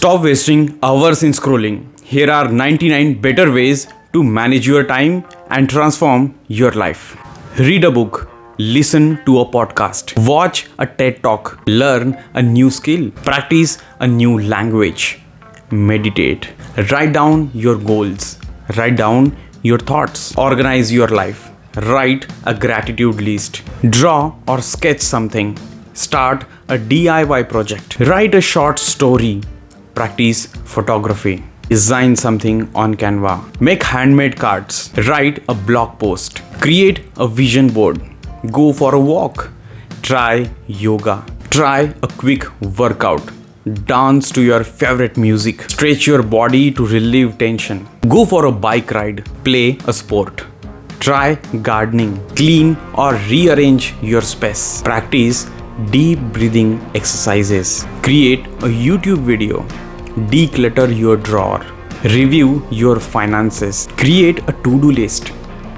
Stop wasting hours in scrolling. Here are 99 better ways to manage your time and transform your life. Read a book, listen to a podcast, watch a TED Talk, learn a new skill, practice a new language, meditate, write down your goals, write down your thoughts, organize your life, write a gratitude list, draw or sketch something, start a DIY project, write a short story, practice photography, design something on Canva, make handmade cards, write a blog post, create a vision board, go for a walk, try yoga, try a quick workout, dance to your favorite music, stretch your body to relieve tension, go for a bike ride, play a sport, try gardening, clean or rearrange your space, practice deep breathing exercises, create a YouTube video, declutter your drawer, review your finances, create a to-do list,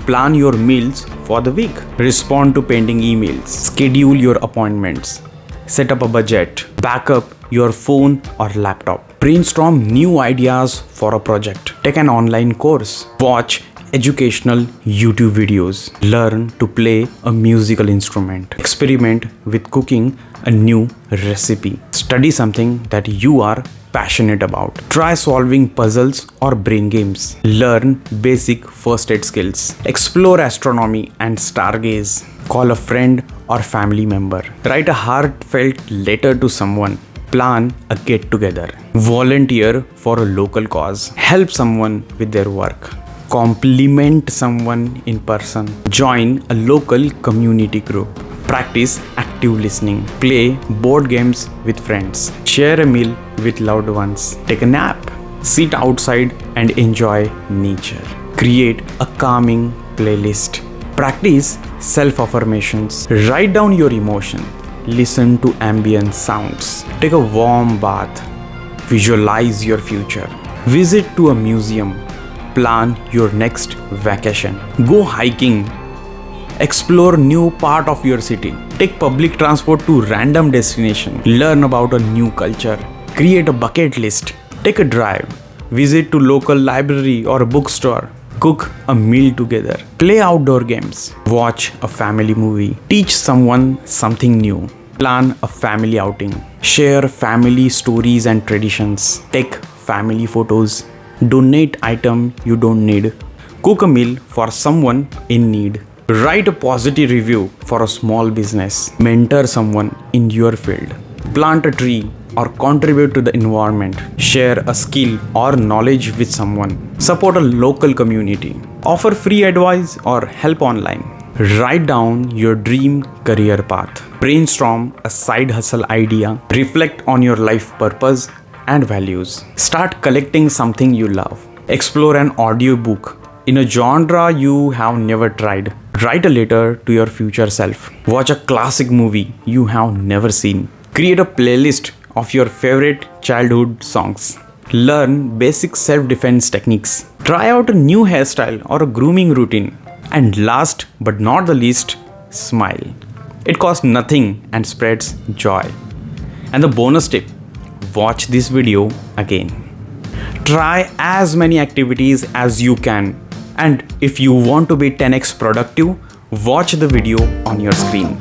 plan your meals for the week, respond to pending emails, schedule your appointments, set up a budget, back up your phone or laptop, brainstorm new ideas for a project, take an online course, watch educational YouTube videos, learn to play a musical instrument, experiment with cooking a new recipe, study something that you are passionate about, try solving puzzles or brain games, learn basic first aid skills, explore astronomy and stargaze, call a friend or family member, write a heartfelt letter to someone, plan a get together, volunteer for a local cause, help someone with their work, compliment someone in person, join a local community group, practice active listening, play board games with friends, share a meal with loved ones, take a nap, sit outside and enjoy nature, create a calming playlist, practice self-affirmations, write down your emotions, listen to ambient sounds, take a warm bath, visualize your future, visit to a museum, plan your next vacation, go hiking, explore new part of your city, take public transport to random destination, learn about a new culture, create a bucket list, take a drive, visit to local library or a bookstore, cook a meal together, play outdoor games, watch a family movie, teach someone something new, plan a family outing, share family stories and traditions, take family photos, donate item you don't need, cook a meal for someone in need, write a positive review for a small business, mentor someone in your field, plant a tree or contribute to the environment, share a skill or knowledge with someone, support a local community, offer free advice or help online, write down your dream career path, brainstorm a side hustle idea, reflect on your life purpose and values, start collecting something you love, explore an audiobook in a genre you have never tried, write a letter to your future self, watch a classic movie you have never seen, create a playlist of your favorite childhood songs, learn basic self-defense techniques, try out a new hairstyle or a grooming routine, and last but not the least, smile. It costs nothing and spreads joy. And the bonus tip, watch this video again. Try as many activities as you can, and if you want to be 10x productive, watch the video on your screen.